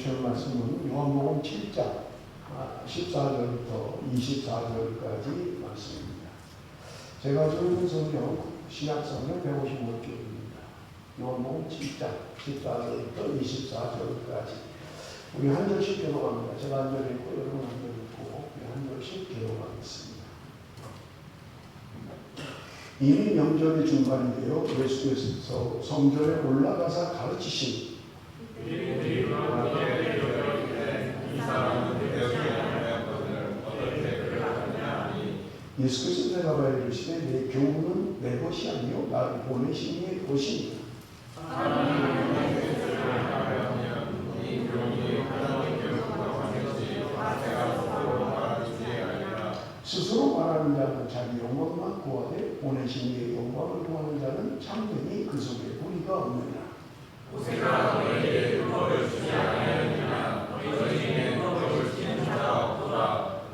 주시는 말씀은 요한복음 7장 14절부터 24절까지 말씀입니다. 제가 주는 성경 신약성경 155쪽입니다. 요한복음 7장 14절부터 24절까지 우리 한 절씩 기록합니다. 제가 한 절 읽고 여러분 한 절 읽고 우리 한 절씩 기록하겠습니다. 이미 명절의 중간이 되어 예수께서 성전에 올라가사 가르치신 예수께서 대답하여 이르시되 내 교훈은 내 것이 아니요 나를 보내신 이의 것이니라. 스스로 말하는 자는 자기 영광만 구하되 보내신 이의 영광을 구하는 자는 참되니 그 속에 불의가 없느니라. 모세가 너희에게 율법을 주지 아니하였느냐 너희 중에 율법을 지키는 자가 없도다.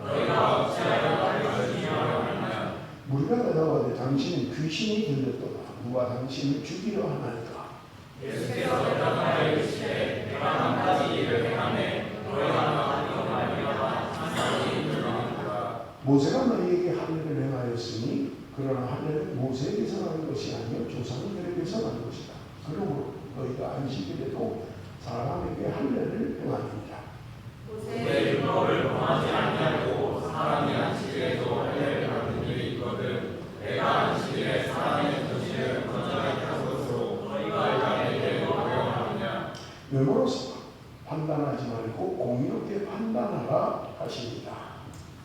너희가 어찌하여 알려주지 아니하느냐. 무리가 대답하되 당신은 귀신이 들렸도다. 누가 당신을 죽이려 하나이까. 예수께서 대답하여 이르시되 내가 한 가지 일을 행하매 너희가 나를 말미암아 산상이 들어가는도다. 모세가 너희에게 할례를 행하였으니 그러나 할례는 모세에게서 난 것이 아니요 조상들에게서 난 것이다. 그러므로 너희가 안식일에도 사람에게 할례를 행하느니라. 모세의 율법을 범하지 아니하고 사람이 안식일에도 할례를 하는 일이 있거든 내가 안식일에 사람의 도시를 건전하게 한 것으로 너희가 내게 어려워하느냐. 외모로서 판단하지 말고 공의롭게 판단하라 하십니다.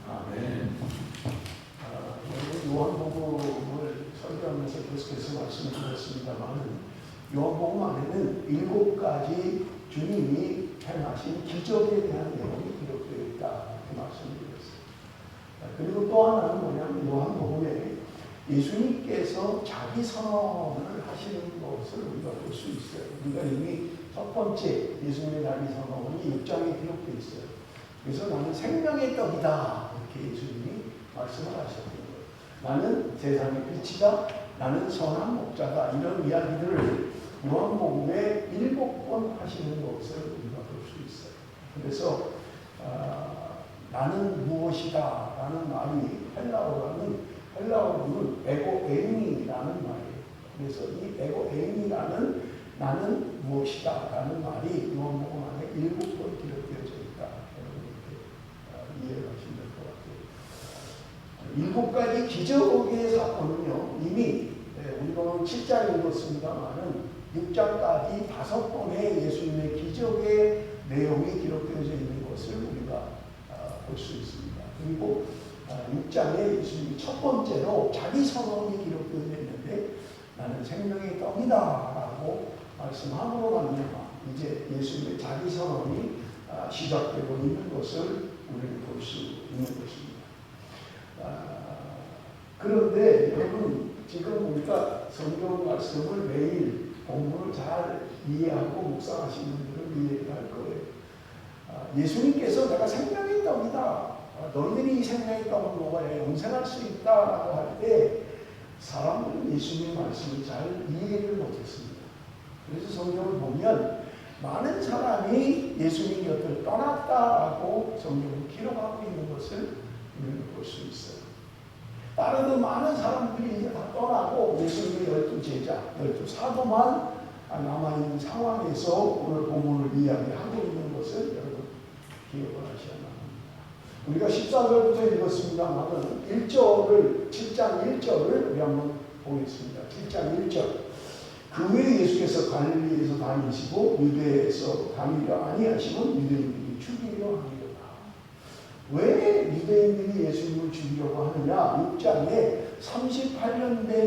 아멘. 요한복음을 설교하면서 계속해서 말씀드렸습니다만 요한복음 안에는 7가지 주님이 행하신 기적에 대한 내용이 기록되어 있다 이렇게 말씀드렸어요. 그리고 또 하나는 뭐냐면 요한복음에 예수님께서 자기 선언을 하시는 것을 우리가 볼 수 있어요. 우리가 이미 첫 번째 예수님의 자기 선언이 6장에 기록되어 있어요. 그래서 나는 생명의 떡이다 이렇게 예수님이 말씀을 하셨던 거예요. 나는 세상의 빛이다. 나는 선한 목자다. 이런 이야기들을 요한복음에 7번 하시는 것을 우리가 볼 수 있어요. 그래서 나는 무엇이다 라는 말이 헬라어로는 에고에임이라는 말이에요. 그래서 이 에고에임이라는 나는 무엇이다 라는 말이 요한복음 안에 7번 기록되어져 있다. 여러분 이렇게 이해를 하시면 될 것 같아요. 7가지 기적의 사건은요 이미 우리가 7장 읽었습니다만은 6장까지 5번의 예수님의 기적의 내용이 기록되어져 있는 것을 우리가 볼 수 있습니다. 그리고 6장에 예수님이 첫 번째로 자기 선언이 기록되어 있는데 나는 생명의 떡이다 라고 말씀함으로 말미암아 이제 예수님의 자기 선언이 시작되고 있는 것을 우리는 볼 수 있는 것입니다. 그런데 여러분 지금 우리가 성경 말씀을 매일 공부를 잘 이해하고 묵상하시는 분들은 이해할 거예요. 예수님께서 내가 생명의 떡이다. 너희들이 이 생명의 떡을 먹어야 영생할 수 있다라고 할 때 사람들은 예수님 말씀을 잘 이해를 못했습니다. 그래서 성경을 보면 많은 사람이 예수님 곁을 떠났다라고 성경을 기록하고 있는 것을 우리는 볼 수 있어요. 따르는 많은 사람들이 이제 다 떠나고 예수님의 12제자, 12사도만 남아있는 상황에서 오늘 본문을 이야기하고 있는 것을 여러분 기억을 하셔야 합니다. 우리가 14절부터 읽었습니다만은 1절을 7장 1절을 우리 한번 보겠습니다. 7장 1절 그 후에 예수께서 갈릴리에서 다니시고 유대에서 다니려 아니하시면 유대인들이 죽이려 하니라. 왜 유대인들이 예수님을 죽이려고 하느냐? 6장에 38년 된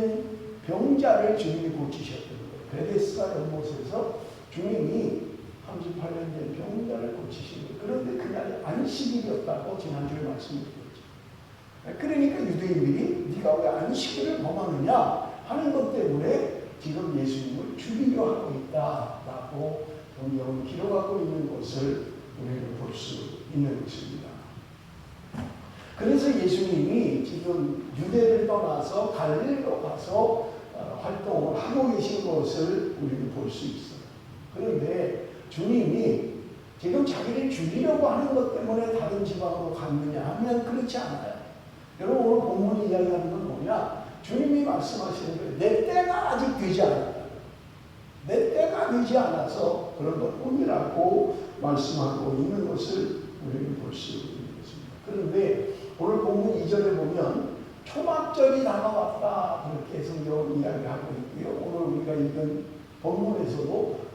병자를 주님이 고치셨던 거예요. 베데스다 연못에서 주님이 38년 된 병자를 고치신 거예요. 그런데 그날이 안식일이었다고 지난주에 말씀드렸죠. 그러니까 유대인들이 네가 왜 안식일을 범하느냐 하는 것 때문에 지금 예수님을 죽이려 하고 있다라고 성경은 기록하고 있는 것을 우리는 볼 수 있는 것입니다. 그래서 예수님이 지금 유대를 떠나서 갈릴리로 가서 활동을 하고 계신 것을 우리는 볼 수 있어요. 그런데 주님이 지금 자기를 죽이려고 하는 것 때문에 다른 지방으로 갔느냐 하면 그렇지 않아요. 여러분 오늘 본문이 이야기하는 건 뭐냐? 주님이 말씀하시는 거예요. 내 때가 아직 되지 않았다. 내 때가 되지 않아서 그런 것뿐이라고 말씀하고 있는 것을 우리는 볼 수 있는 것입니다. 그런데 오늘 본문 2절에 보면 초막절이 다가왔다 그렇게 성경은 이야기하고 있고요. 오늘 우리가 읽은 본문에서도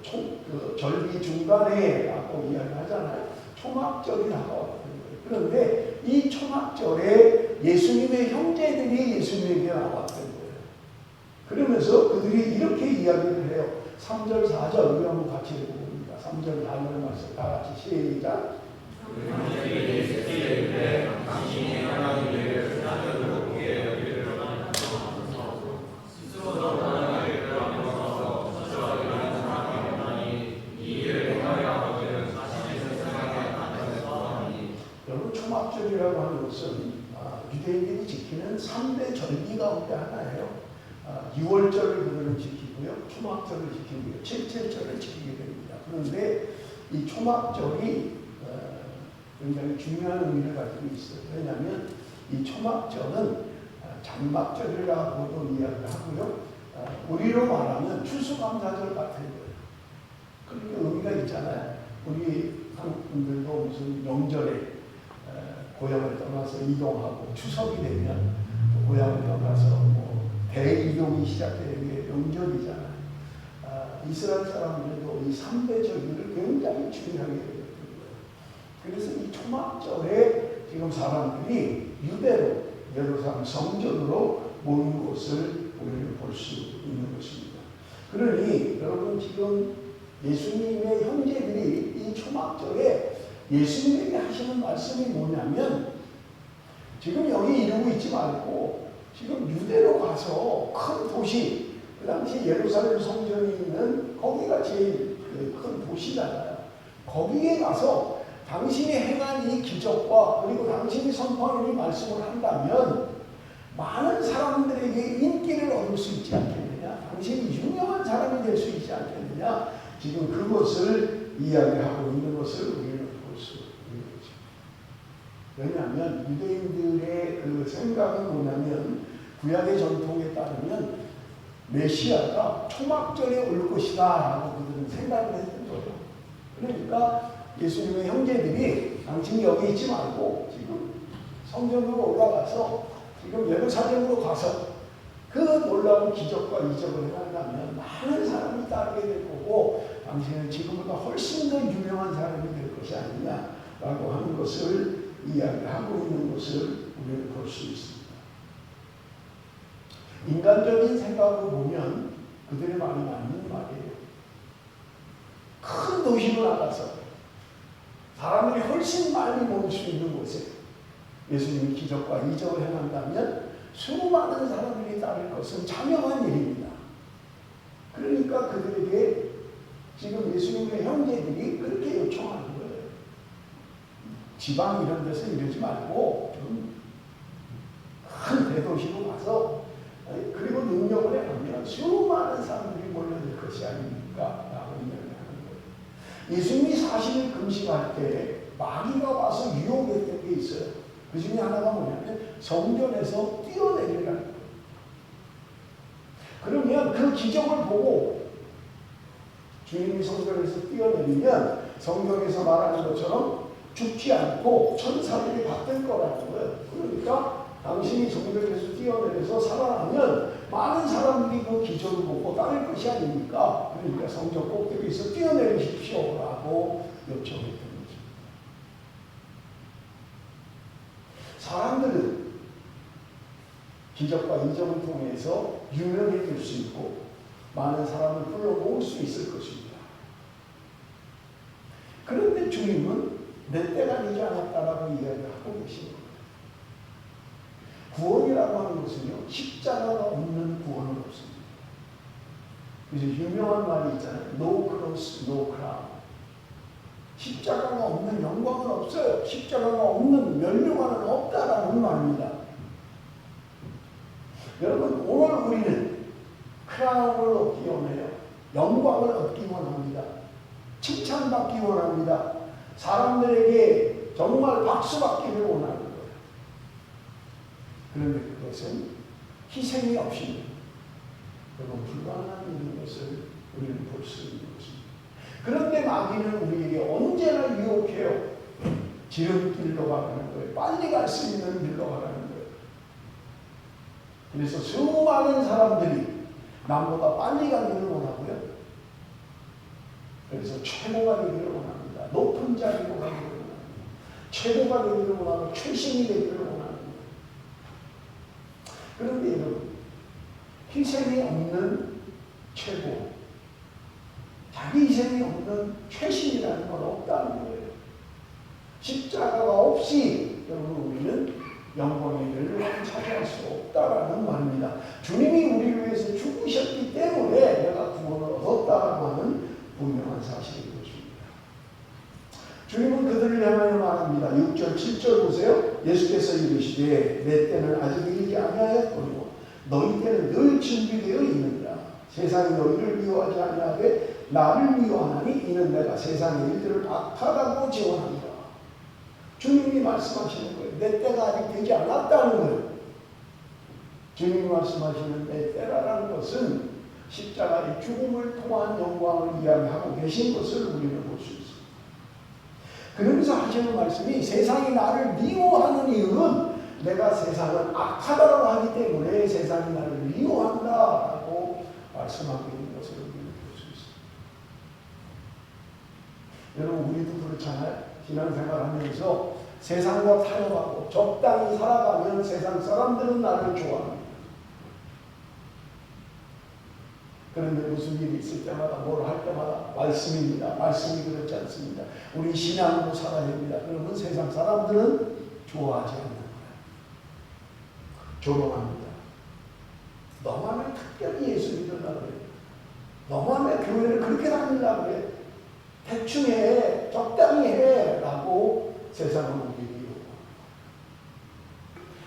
절기 중간에 라고 이야기하잖아요. 초막절이 다가왔다는 거예요. 그런데 이 초막절에 예수님의 형제들이 예수님에게 나왔던 거예요. 그러면서 그들이 이렇게 이야기를 해요. 3절, 4절 우리 한번 같이 읽어봅니다. 3절, 4절 말씀 다 같이 시작. 형제들이 예수께 이르되 당신이 하나님의 일을 사적으로 보게 여기를 스스로 하나님의 일을 하면서 저주하게 하는 사람이 없나니 이 일을 행하려 하거든 자신의 세상에 나타내서 하니. 여러분 초막절이라고 하는 것은 유대인들이 지키는 3대 절기 가운데 하나예요. 6월절을 그들은 지키고요. 초막절을 지키고요. 7절을 지키게 됩니다. 그런데 이 초막절이 굉장히 중요한 의미를 가지고 있어요. 왜냐하면 이 초막절은 장막절이라고도 이야기를 하고요. 우리로 말하면 추수감사절 같은 거예요. 그렇게 의미가 있잖아요. 우리 한국 분들도 무슨 명절에 고향을 떠나서 이동하고 추석이 되면 고향을 떠나서 뭐 대이동이 시작되는 게 명절이잖아요. 이스라엘 사람들도 이 3대 절기를 굉장히 중요하게 여겼던 거예요. 그래서 이 초막절에 지금 사람들이 유대로 예루살렘 성전으로 모인 것을 우리는 볼 수 있는 것입니다. 그러니 여러분 지금 예수님의 형제들이 이 초막절에 예수님에게 하시는 말씀이 뭐냐면 지금 여기 이러고 있지 말고 지금 유대로 가서 큰 도시, 그 당시 예루살렘 성전이 있는 거기가 제일 큰 도시잖아요. 거기에 가서 당신이 행한 이 기적과 그리고 당신이 선포하는 이 말씀을 한다면 많은 사람들에게 인기를 얻을 수 있지 않겠느냐, 당신이 유명한 사람이 될 수 있지 않겠느냐, 지금 그것을 이야기하고 있는 것을 우리는 볼 수 있는 거죠. 왜냐하면 유대인들의 그 생각은 뭐냐면 구약의 전통에 따르면 메시아가 초막절에 올 것이다 라고 그들은 생각을 했던 거예요. 그러니까 예수님의 형제들이 당신이 여기 있지 말고 지금 성전으로 올라가서 지금 예루살렘으로 가서 그 놀라운 기적과 이적을 해간다면 많은 사람이 따르게 될 거고 당신은 지금보다 훨씬 더 유명한 사람이 될 것이 아니냐라고 하는 것을 이야기하고 있는 것을 우리는 볼 수 있습니다. 인간적인 생각으로 보면 그들의 말이 맞는 말이에요. 큰 도시로 나가서 사람들이 훨씬 많이 모일 수 있는 곳에 예수님이 기적과 이적을 행한다면 수많은 사람들이 따를 것은 자명한 일입니다. 그러니까 그들에게 지금 예수님의 형제들이 그렇게 요청하는 거예요. 지방 이런 데서 이러지 말고 좀 큰 대도시로 가서 그리고 능력을 행하면 수많은 사람들이 몰려들 것이 아닙니까? 라고 이야기하는 거예요. 예수님이 40일 금식할 때 마귀가 와서 유혹했던 게 있어요. 그 중에 하나가 뭐냐면 성전에서 뛰어내리라는 거예요. 그러면 그 기적을 보고 주님이 성전에서 뛰어내리면 성경에서 말하는 것처럼 죽지 않고 천사들이 받을 거라는 거예요. 그러니까 당신이 성전에서 뛰어내려서 살아나면 많은 사람들이 그 기적을 보고 따를 것이 아닙니까? 그러니까 성전 꼭대기에서 뛰어내리십시오 라고 요청했던 거죠. 사람들은 기적과 이적을 통해서 유명해질 수 있고 많은 사람을 불러모을 수 있을 것입니다. 그런데 주님은 내 때가 되지 않았다라고 이야기하고 계십니다. 구원이라고 하는 것은요, 십자가가 없는 구원은 없습니다. 그래서 유명한 말이 있잖아요. No cross, no crown. 십자가가 없는 영광은 없어요. 십자가가 없는 멸류관은 없다라는 말입니다. 여러분, 오늘 우리는 크라운을 얻기 원해요. 영광을 얻기 원합니다. 칭찬받기 원합니다. 사람들에게 정말 박수받기를 원하는 거예요. 그런데 그것은 희생이 없이 여러분 불가능한 일인 것을 우리는 볼 수 있는 것입니다. 그런데 마귀는 우리에게 언제나 유혹해요. 지름길로 가라는 거예요. 빨리 갈 수 있는 길로 가라는 거예요. 그래서 수많은 사람들이 남보다 빨리 가기를 원하고요. 그래서 최고가 되기를 원합니다. 높은 자리로 가기를 원합니다. 최고가 되기를 원하고 최신이 되기를 원합니다. 그런데 여러분, 희생이 없는 최고, 자기 희생이 없는 최신이라는 건 없다는 거예요. 십자가가 없이 여러분 우리는 영광의 멸류관을 차지할 수 없다라는 말입니다. 주님이 우리를 위해서 죽으셨기 때문에 내가 구원을 얻었다라고 하는 분명한 사실인 것입니다. 주님은 그들을 향하여 말합니다. 6절 7절 보세요. 예수께서 이르시되 내 때는 아직 이르지 아니하였거니와 너희 때는 늘 준비되어 있느니라. 세상이 너희를 미워하지 아니하되 나를 미워하나니 이는 내가 세상의 일들을 악하다고 증언한다. 주님이 말씀하시는 거예요. 내 때가 아직 되지 않았다는 거예요. 주님이 말씀하시는 내 때라는 것은 십자가의 죽음을 통한 영광을 이야기하고 계신 것을 우리는 볼 수 있습니다. 그러면서 하시는 말씀이 세상이 나를 미워하는 이유는 내가 세상을 악하다고 하기 때문에 세상이 나를 미워한다라고 말씀하고 있는 것을 우리는 볼 수 있습니다. 여러분 우리도 그렇잖아요. 신앙생활 하면서 세상과 타협하고 적당히 살아가면 세상 사람들은 나를 좋아합니다. 그런데 무슨 일이 있을 때마다 뭘 할 때마다 말씀입니다. 말씀이 그렇지 않습니다. 우리 신앙으로 살아야 됩니다. 그러면 세상 사람들은 좋아하지 않는 거예요. 조롱합니다. 너만 왜 특별히 예수 믿으려고 그래? 너만 왜 교회를 그렇게 다니려고 그래? 대충 해, 적당히 해 라고 세상은 우리에게 요구합니다.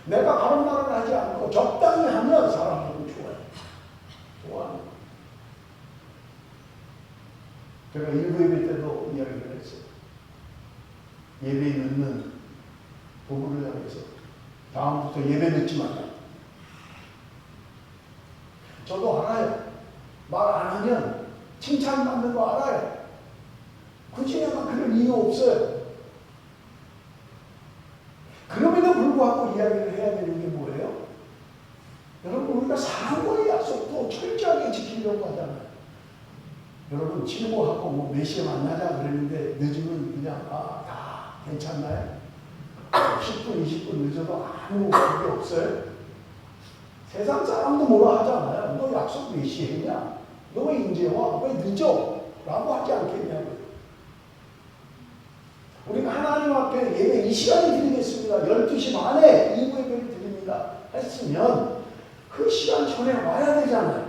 내가 바른 말을 하지 않고 적당히 하면 사람들은 좋아해요. 좋아합니다. 제가 일부 예배 때도 이야기를 했어요. 예배에 늦는 부부를 향해서 다음부터 예배 늦지 말라. 저도 알아요. 말 안 하면 칭찬받는 거 알아요. 굳이 내가 그럴 이유 없어요. 그럼에도 불구하고 이야기를 해야 되는 게 뭐예요? 여러분 우리가 사람과의 약속도 철저하게 지키려고 하잖아요. 여러분 친구하고 뭐 몇 시에 만나자 그랬는데 늦으면 그냥 다 괜찮나요? 10분 20분 늦어도 아무 관계 없어요. 세상 사람도 뭐라 하잖아요. 너 약속 몇 시에 했냐? 너 왜 이제 와? 왜 늦어? 라고 하지 않겠냐고요. 우리가 하나님 앞에 예배 이 시간에 드리겠습니다. 12시 반에 2부 예배를 드립니다. 했으면 그 시간 전에 와야 되잖아요.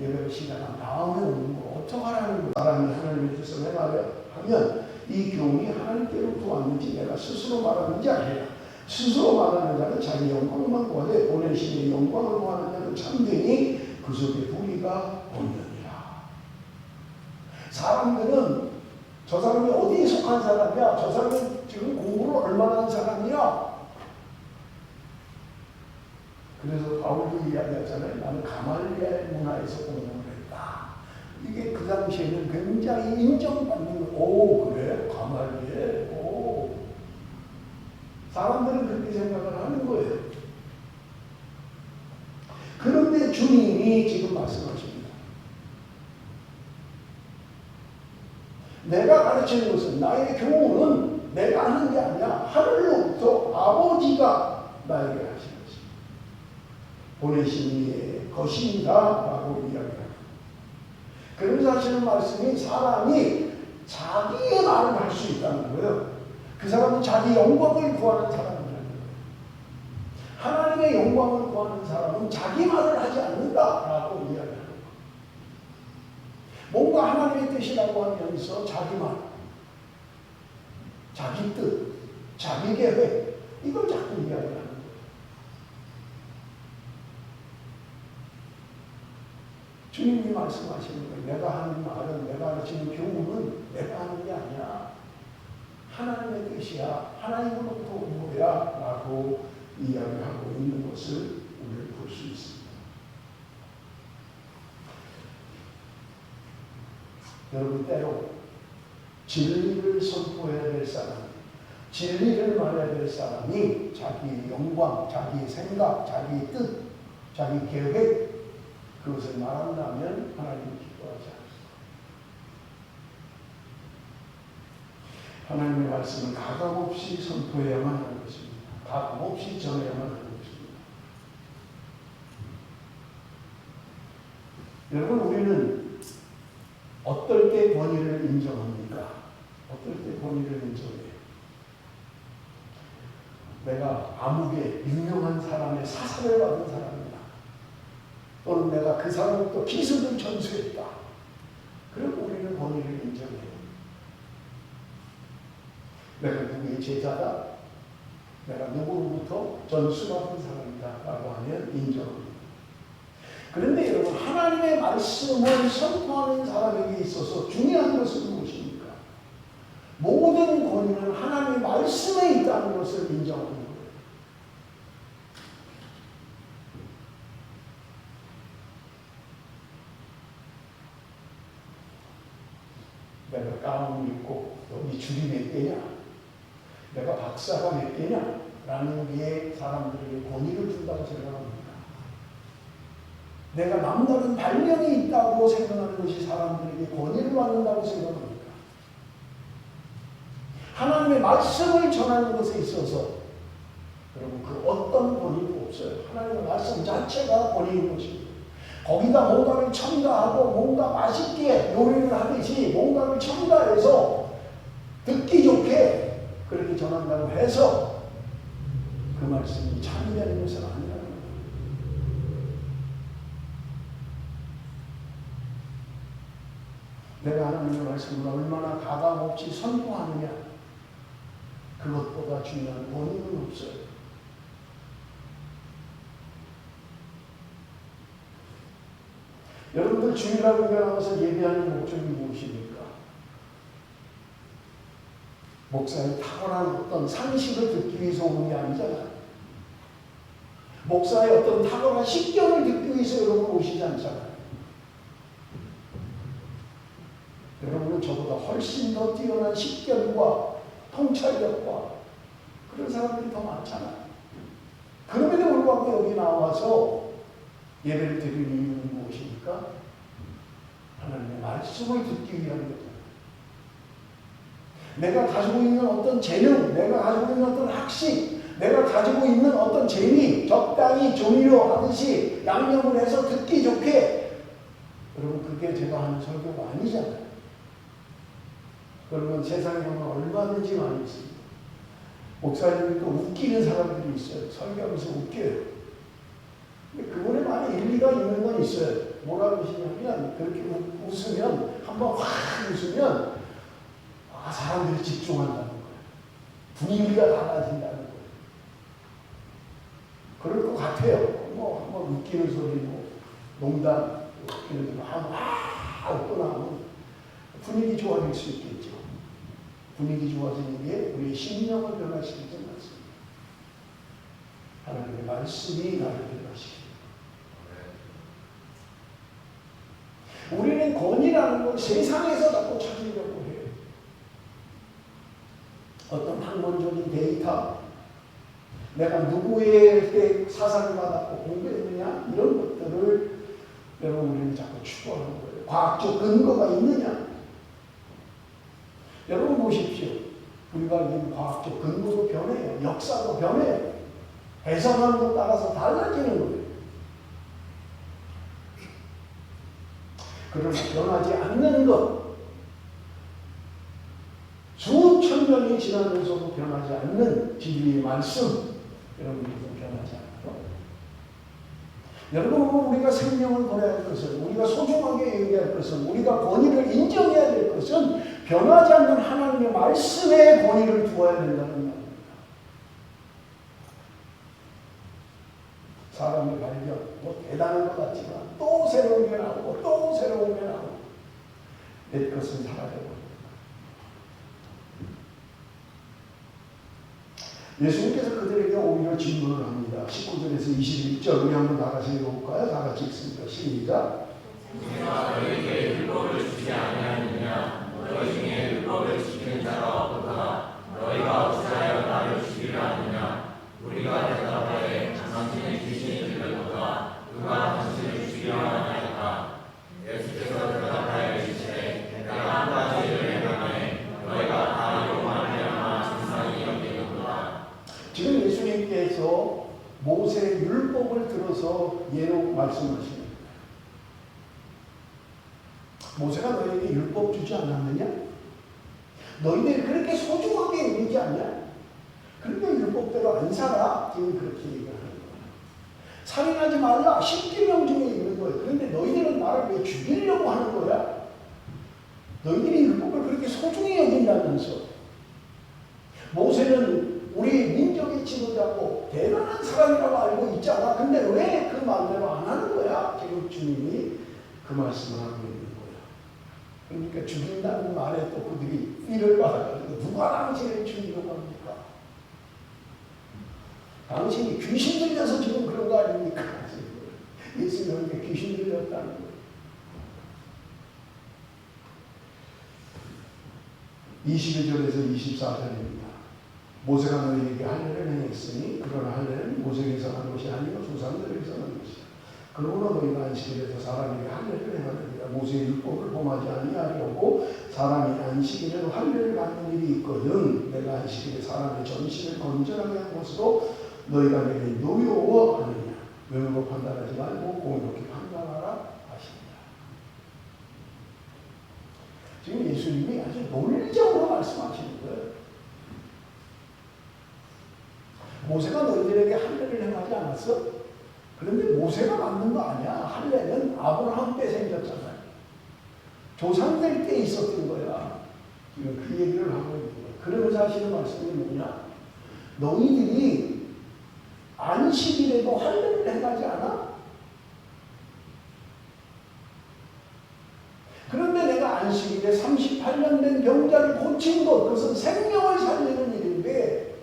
예배가 시작한 다음에 오는 거 어떡하라는 거예요. 사람이 하나님의 뜻을 행하면 이 교훈이 하나님께로부터 왔는지 내가 스스로 말하는지 아니라 스스로 말하는 자는 자기 영광만 구하되 보내시는 영광을 구하는 자는 참되니 그 속에 불의가 없느니라. 사람들은 저 사람이 어디에 속한 사람이야? 저 사람이 지금 공부를 얼마나 한 사람이야? 그래서 바울도 이야기하잖아요. 나는 가말리엘 문화에서 공부를 했다. 이게 그 당시에는 굉장히 인정받는 오 그래? 가말리엘? 오. 사람들은 그렇게 생각을 하는 거예요. 그런데 주님이 지금 말씀하십니다. 내가 가르치는 것은 나의 교훈은 내가 하는 게 아니라 하늘로부터 아버지가 나에게 하시는 것입니다. 보내신 이의 것입니다 라고 이야기합니다. 그러면서 하시는 말씀이 사람이 자기의 말을 할 수 있다는 거예요. 그 사람은 자기 영광을 구하는 사람이라는 거예요. 하나님의 영광을 구하는 사람은 자기 말을 하지 않는다라고 이야기합니다. 뭔가 하나님의 뜻이라고 하면서 자기 말, 자기 뜻, 자기 계획 이걸 자꾸 이야기하는 거예요. 주님이 말씀하시는 거예요. 내가 하는 말은 내가 가르치는 교훈은 내가 것을 우리는 볼 수 있습니다. 여러분, 때로 진리를 선포해야 될 사람, 진리를 말해야 될 사람이 자기 영광, 자기 생각, 자기 뜻, 자기 계획, 그것을 말한다면 하나님은 기뻐하지 않습니다. 하나님의 말씀은 가감없이 선포해야만 하는 것입니다. 가감없이 전해야만 하는 것입니다. 여러분, 우리는 어떨 때 권위를 인정합니까? 어떨 때 권위를 인정해요? 내가 아무개 유명한 사람의 사사를 받은 사람이다. 또는 내가 그 사람부터 기술을 전수했다. 그리고 우리는 권위를 인정해요. 내가 누구의 제자다. 내가 누구로부터 전수받은 사람이다. 라고 하면 인정합니다. 그런데 여러분, 하나님의 말씀을 선포하는 사람에게 있어서 중요한 것은 무엇입니까? 모든 권위는 하나님의 말씀에 있다는 것을 인정하는 거예요. 내가 가운을 입고 여기 줄이 몇 개냐? 내가 박사가 몇 개냐? 라는 게 사람들에게 권위를 준다고 생각합니다. 내가 남다른 발명이 있다고 생각하는 것이 사람들에게 권위를 받는다고 생각합니다. 하나님의 말씀을 전하는 것에 있어서 여러분, 그 어떤 권위도 없어요. 하나님의 말씀 자체가 권위인 것입니다. 거기다 뭔가를 첨가하고 뭔가 맛있게 요리를 하듯이 뭔가를 첨가해서 듣기 좋게 그렇게 전한다고 해서 그 말씀이 참이 되는 것은 아니라는 거예요. 내가 하나님의 말씀을 얼마나 가감없이 선포하느냐, 그것보다 중요한 권위는 없어요. 여러분들 주일날 교회 나와서 예배하는 목적이 무엇입니까? 목사의 탁월한 어떤 상식을 듣기 위해서 오는 게 아니잖아요. 목사의 어떤 탁월한 식견을 듣기 위해서 여러분 오시지 않잖아요. 여러분은 저보다 훨씬 더 뛰어난 식견과 통찰력과 그런 사람들이 더 많잖아요. 그럼에도 불구하고 여기 나와서 예배를 드리는 이유는 무엇입니까? 하나님의 말씀을 듣기 위한 거죠. 내가 가지고 있는 어떤 재능, 내가 가지고 있는 어떤 학식, 내가 가지고 있는 어떤 재미, 적당히 조미료 하듯이 양념을 해서 듣기 좋게, 여러분, 그게 제가 하는 설교가 아니잖아요. 그러면 세상에 보면 얼마든지 많이 있습니다. 목사님도 웃기는 사람들이 있어요. 설교하면서 웃겨요. 근데 그분의 말에 일리가 있는 건 있어요. 뭐라 그러시냐면, 그렇게 웃으면, 한번 확 웃으면, 사람들이 집중한다는 거예요. 분위기가 달라진다는 거예요. 그럴 것 같아요. 한번 웃기는 소리, 농담, 웃기는 소리, 웃고 나면 분위기 좋아질 수 있겠죠. 분위기 좋아지는 게 우리의 심령을 변화시키지 않습니다. 하나님의 말씀이 나를 변화시킵니다. 우리는 권위라는 걸 세상에서 자꾸 찾으려고 해요. 어떤 학문적인 데이터, 내가 누구에게 사상을 받았고 공부했느냐, 이런 것들을 여러분 우리는 자꾸 추구하는 거예요. 과학적 근거가 있느냐? 여러분 보십시오. 우리가 이 과학적 근거도 변해요. 역사도 변해요. 해석하는 것 따라서 달라지는 거예요. 그러나 변하지 않는 것, 수천 년이 지나면서도 변하지 않는 진리의 말씀, 여러분들도 변하지 않아요. 여러분, 우리가 생명을 보내야 할 것은, 우리가 소중하게 얘기할 것은, 우리가 권위를 인정해야 될 것은 변하지 않는 하나님의 말씀에 권위를 두어야 된다는 말입니다. 사람의 발견, 대단한 것 같지만 또 새로운 게 나오고 또 새로운 게 나오고 내 것은 사라져버립니다. 예수님께서 그들에게 오히려 질문을 합니다. 19절에서 21절 우리 한번 다 같이 읽어볼까요? 다 같이 읽습니다. 시작. 내가 너희에게 율법을 주지 아니하느냐 너희 중에 율법을 지키는 자가 없도다 너희가 어찌하여 나를 죽이려 하느냐 우리가 대답하되 당신의 귀신이 들렸도다 누가 당신을 죽이려 하나이까 예수께서 대답하여 이르시되 내가 한 가지를 행하매 너희가 다 이로 말미암아 증상이 여기는도다. 지금 예수님께서 모세의 율법을 들어서 예로 말씀하십니다. 모세가 너희에게 율법 주지 않았느냐? 너희들이 그렇게 소중하게 여기지 않냐? 그러니까 율법대로 안 살아. 지금 그렇게 얘기하는 거야. 살인하지 말라. 10계명 중에 있는 거예요. 그런데 너희들은 나를 왜 죽이려고 하는 거야? 너희들이 율법을 그렇게 소중히 여긴다면서. 모세는 우리 민족의 지도자고 대단한 사람이라고 알고 있잖아. 근데 왜 그 말대로 안 하는 거야? 지금 주님이 그 말씀을 하고 있는 거야. 그러니까 죽인다는 말에 또 그들이 삐를 받아가지고 누가 당신을 죽이려고 합니까? 당신이 귀신 들려서 지금 그런 거 아닙니까? 예수님에게 귀신 들렸다는 거예요. 22절에서 24절입니다. 모세가 너희에게 할례를 행했으니 그러나 할례는 모세에게서 한 것이 아니고 조상들에게서 한 것이다. 그러므로 너희가 안식일에서 사람에게 할례를 행하느니라. 모세의 율법을 범하지 아니하려고 사람이 안식일에도 할례를 받는 일이 있거든. 내가 안식일에 사람의 전신을 건전하게 한 것으로 너희가 내게 노여워하느냐. 외모로 판단하지 말고 공의롭게 판단하라 하십니다. 지금 예수님이 아주 논리적으로 말씀하시는 거예요. 모세가 너희들에게 할례를 행하지 않았어? 그런데 모세가 만든 거 아니야. 할례는 아브라함 때 생겼잖아요. 조상들 때 있었던 거야. 지금 그 얘기를 하고 있는 거야. 그러면서 하시는 말씀이 뭐냐? 너희들이 안식일에도 할례를 행하지 않아? 그런데 내가 안식일에 38년 된 병자를 고친 것, 그것은 생명을 살리는 일인데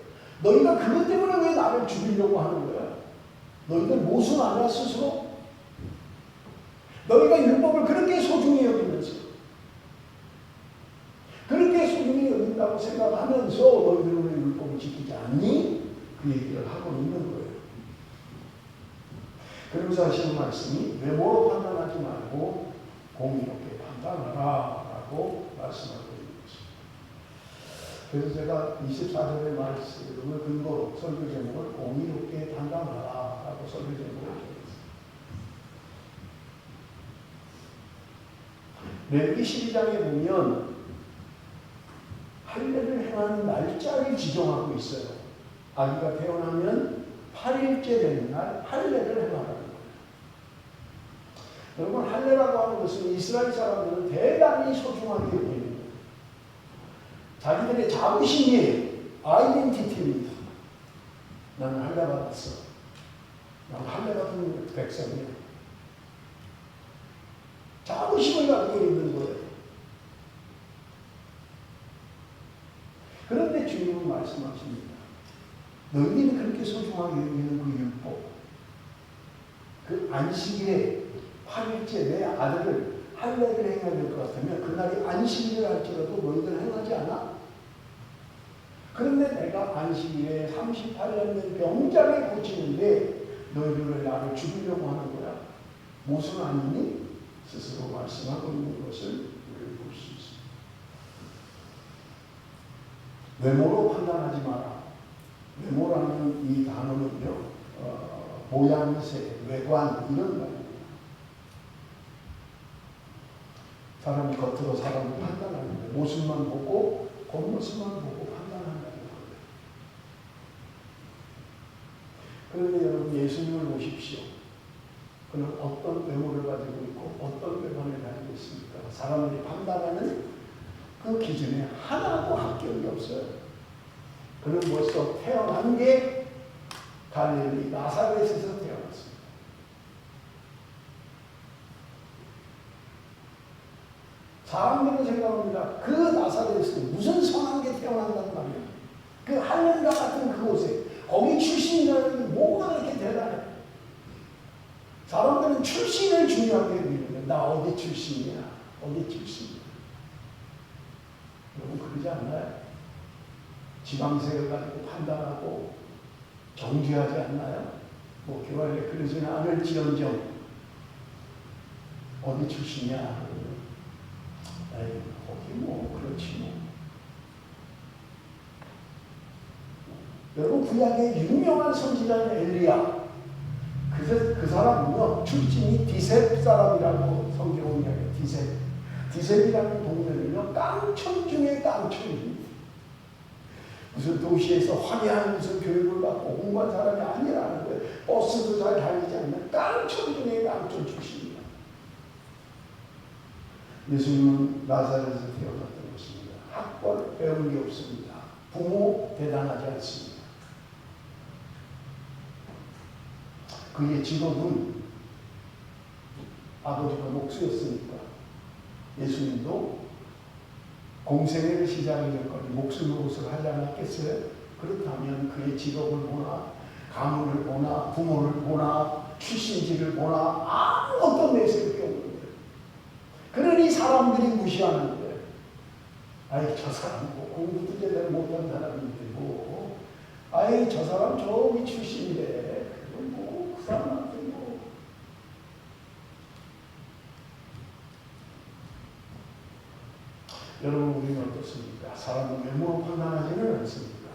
너희가 그것 때문에 왜 나를 죽이려고 하는 거야? 너희들 모순 아니야 스스로? 너희가 율법을 그렇게 소중히 여기면서 그렇게 소중히 여긴다고 생각하면서 너희들은 왜 율법을 지키지 않니? 그 얘기를 하고 있는 거예요. 그러면서 하시는 말씀이 외모로 판단하지 말고 공의롭게 판단하라 라고 말씀하고 있는 것입니다. 그래서 제가 24절의 말씀을 근거로 설교 제목을 공의롭게 판단하라 라고 설교 제목을 정했습니다. 레위기 12장에 보면 할례를 행하는 날짜를 지정하고 있어요. 아기가 태어나면 8일째 되는 날 할례를 행하라는 거예요. 여러분, 할례라고 하는 것은 이스라엘 사람들은 대단히 소중하게 여기는 거예요. 자기들의 자부심이에요. 아이덴티티입니다. 나는 할례 받았어. 나는 할례 받은 백성이야. 자부심을 가지고 있는 거예요. 그런데 주님은 말씀하십니다. 너희들이 그렇게 소중하게 여기는 그 율법, 그 안식일에 8일째 내 아들을 할례를 행해야 될 것 같으면 그날이 안식일을 할지라도 너희들 행하지 않아? 그런데 내가 안식일에 38년 된 병자를 고치는데 너희들 왜 나를 죽이려고 하는 거야? 모순 아니니? 스스로 말씀하고 있는 것을 우리가 볼 수 있습니다. 외모로 판단하지 마라. 외모라는 이 단어는요, 모양새, 외관 이런 말입니다. 사람이 겉으로 사람을 판단하는데 모습만 보고 겉모습만 보고 판단한다는 거예요. 그런데 여러분 예수님을 보십시오. 그는 어떤 외모를 가지고 있고 어떤 외관을 가지고 있습니까? 사람들이 판단하는 그 기준에 하나도 합격이 없어요. 그는 벌써 태어난 게 갈릴리 나사렛에서 태어났습니다. 사람들은 생각합니다. 그 나사렛에서 무슨 선한 게 태어난단 말이에요. 그 할렘과 같은 그곳에 어디 출신이라는 게 뭐가 그렇게 대단해? 사람들은 출신을 중요하게 여기는데 나 어디 출신이야? 어디 출신이야? 여러분 그러지 않나요? 지방색을 가지고 판단하고 정죄하지 않나요? 뭐 교회에 그러지는 않을지언정 어디 출신이야? 에이, 거기 뭐 그렇지 뭐. 여러분 구약의 유명한 선지자는 엘리야. 그 사람은요 출신이 디셉 사람이라고 성경은 이야기해요. 디셉이라는 동네는요 깡촌 중에 깡촌입니다. 무슨 도시에서 화려한 무슨 교육을 받고 공부한 사람이 아니라는 거예요. 버스도 잘 다니지 않는 깡촌 중에 깡촌 출신입니다. 예수님은 나사렛에서 태어났던 것입니다. 학벌 배운 게 없습니다. 부모 대단하지 않습니다. 그의 직업은 아버지가 목수였으니까 예수님도 공생애를 시작하기 전까지 목수 노릇을 하지 않았겠어요? 그렇다면 그의 직업을 보나 가문을 보나 부모를 보나 출신지를 보나 아무것도 내세울 게 없는 거예요. 그러니 사람들이 무시하는 거예요. 아이 저 사람 뭐 공부도 제대로 못한 사람인데 뭐 아이 저 사람 저기 출신인데 뭐 그 사람한테 뭐 여러분 우리는 어떻습니까? 사람은 외모로 판단하지는 않습니다.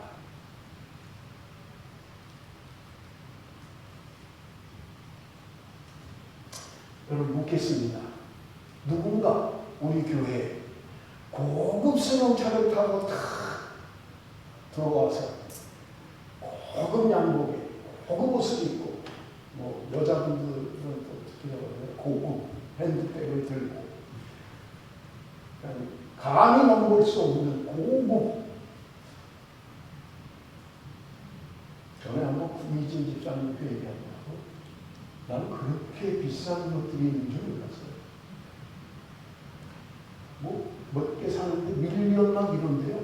여러분 묻겠습니다. 누군가 우리 교회에 고급 승용차를 타고 탁 들어와서 고급 양복에 고급 옷을 입고 뭐 여자분들은 특히 고급 핸드백을 들고 감히 넘볼 수 없는 고급. 전에 한번 구미진 집사님께 얘기하더라고. 나는 그렇게 비싼 것들이 있는 줄 몰랐어요. 뭐 몇 개 사는데 밀리언 막 이런데요.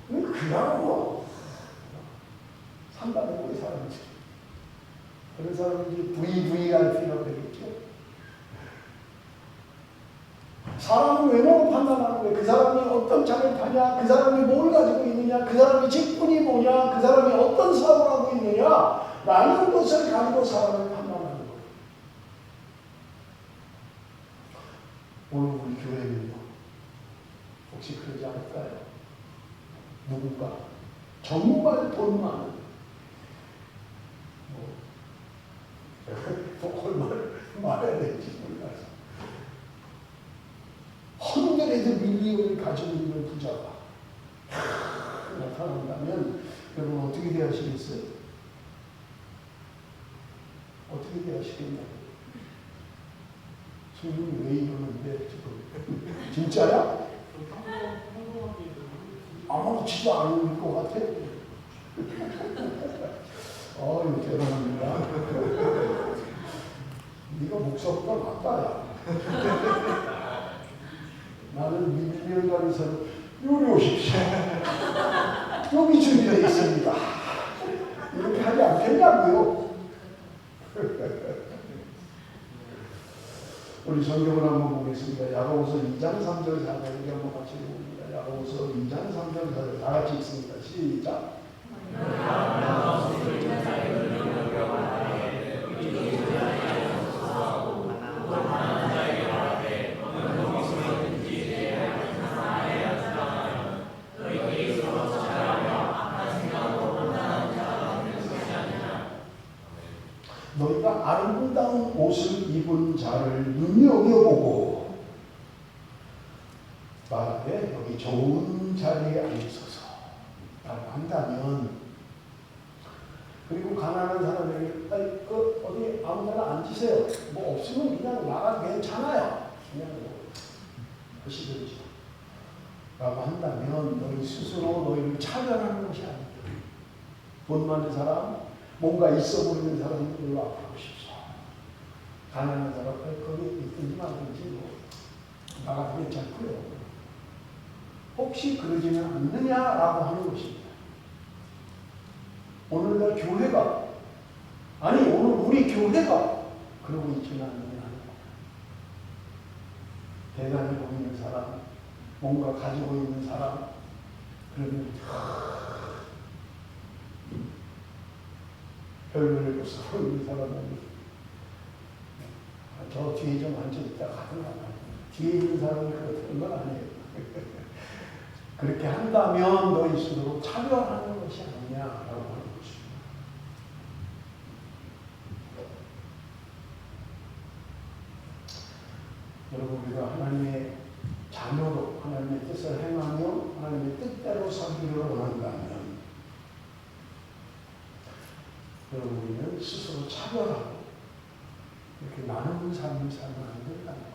그냥 뭐 산다는 거에 사람이지. 그런 사람이 VVIP라고 그러겠죠. 사람은 외모로 판단하는 거예요. 그 사람이 어떤 차를 타냐, 그 사람이 뭘 가지고 있느냐, 그 사람이 직분이 뭐냐, 그 사람이 어떤 사업을 하고 있느냐 라는 것을 가지고 사람을 판단하는 거예요. 오늘 우리 교회는요 혹시 그러지 않을까요? 누군가 정말 돈 많은 얼마를 말해야 될지 몰라서 헌드레드 밀리언을 가지고 있는 부자가 나타난다면 여러분 어떻게 대하시겠어요? 어떻게 대하시겠냐고. 손님이 왜 이러는데 지금 진짜야? 아무렇지도 않을 것 같아. 어휴 대단합니다. 네가 목소리가 낫다 야. 나는 밀리언가에서 요리 오십시오. 여기 준비되어 있습니다. 이렇게 하지 않겠냐고요. 우리 성경을 한번 보겠습니다. 야고보서 2장 3절 4절 한번 같이 봅니다. 야고보서 2장 3절 4절 다 같이 읽습니다. 시작. 너희가 아름다운 옷을 입은 자를 눈여겨보고 말하되 여기 좋은 자리에 앉으소서 라고 한다면, 그리고 가난한 사람에게 어디 아무데나 앉으세요. 뭐 없으면 그냥 나가도 괜찮아요. 그냥 뭐 하시든지 라고 한다면 너희 스스로 너희를 차별하는 것이 아니다. 돈 많은 사람, 뭔가 있어 보이는 사람들로 앞으로 오십시오. 가난한 사람, 거기 있든지 말든지 뭐 나가도 괜찮고요. 혹시 그러지는 않느냐라고 하는 것입니다. 오늘날 교회가, 아니 오늘 우리 교회가 그러고 있지는 않느냐 하는 거예요. 대단해 보이는 사람, 뭔가 가지고 있는 사람, 그러면 별별을 쓰고 있는 사람은 저 뒤에 좀 앉아있다 가든가 뒤에 있는 사람이 그렇다는 건 아니에요. 그렇게 한다면 너희스스로 차별하는 것이 아니냐라고 하는 것입니다. 여러분, 우리가 하나님의 자녀로 하나님의 뜻을 행하며 하나님의 뜻대로 살기를 원한다면 여러분, 우리는 스스로 차별하고 이렇게 나누는 삶을 살면 안 된다는 것.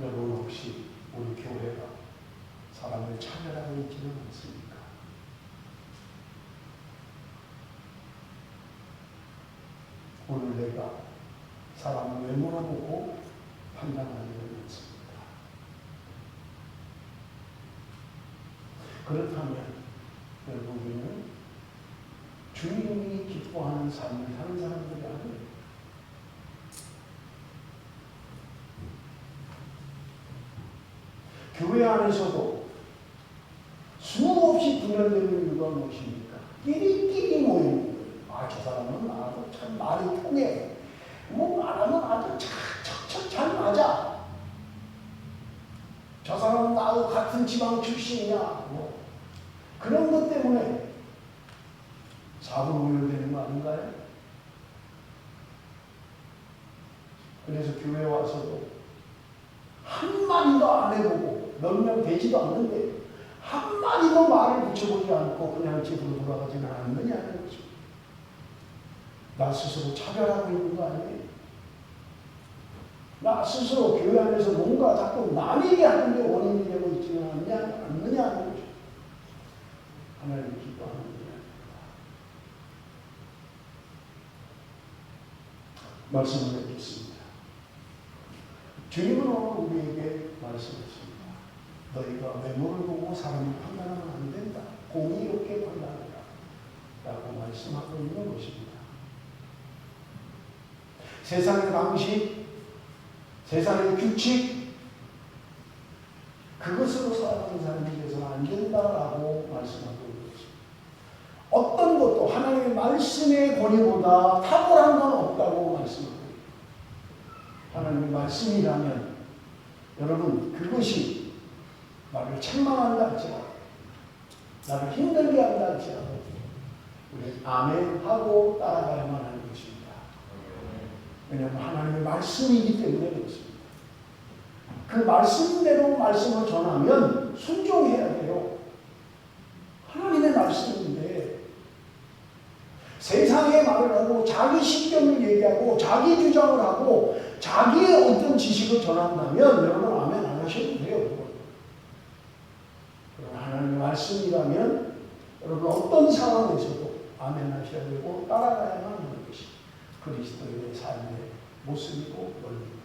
여러분, 혹시 우리 교회가 사람을 차별하고 있지는 않습니까? 오늘 내가 사람을 외모로 보고 판단하지는 않습니다. 그렇다면 여러분, 우리는 주님이 기뻐하는 삶을 사는 사람들이 아니에요. 교회 안에서도 수없이 분열되는 이유가 무엇입니까? 끼리끼리 모이는 거예요. 아, 저 사람은 나하고 참 말이 통해. 뭐 말하면 아주 척척 잘 맞아. 저 사람은 나하고 같은 지방 출신이야. 뭐 그런 것 때문에 사분오열되는 거 아닌가요? 그래서 교회 와서도 한마디도 안 해보고 몇 명 되지도 않는데 한마디도 말을 붙여보지 않고 그냥 집으로 돌아가지는 않느냐는 거죠. 나 스스로 차별하고 있는 거 아니에요? 나 스스로 교회 안에서 뭔가 자꾸 남에게 하는 게 원인이 되고 있지는 않느냐 하는 거죠. 하나님 기뻐하는 거예요. 말씀을 해주십니다. 주님은 오늘 우리에게 말씀하십니다. 너희가 외모를 보고 사람을 판단하면 안 된다. 공의롭게 판단하라. 라고 말씀하고 있는 것입니다. 세상의 방식, 세상의 규칙, 그것으로 살아가는 사람이 되서는 안 된다라고 말씀하고 있는 것입니다. 어떤 것도 하나님의 말씀의 권위보다 탁월한 건 없다고 말씀하고 있습니다. 하나님의 말씀이라면 여러분, 그것이 나를 책망한다 할지라도 나를 힘들게 한다 할지라도 우리 아멘 하고 따라가야만 하는 것입니다. 왜냐하면 하나님의 말씀이기 때문에 그렇습니다. 그 말씀대로 말씀을 전하면 순종해야 돼요. 하나님의 말씀인데 세상의 말을 하고 자기 신경을 얘기하고 자기 주장을 하고 자기의 어떤 지식을 전한다면 여러분 아멘 안 하셔도 돼요. 그러나 하나님의 말씀이라면 여러분 어떤 상황에서도 아멘 하셔야 되고 따라가야만 하는 것이 그리스도의 삶의 모습이고 원리입니다.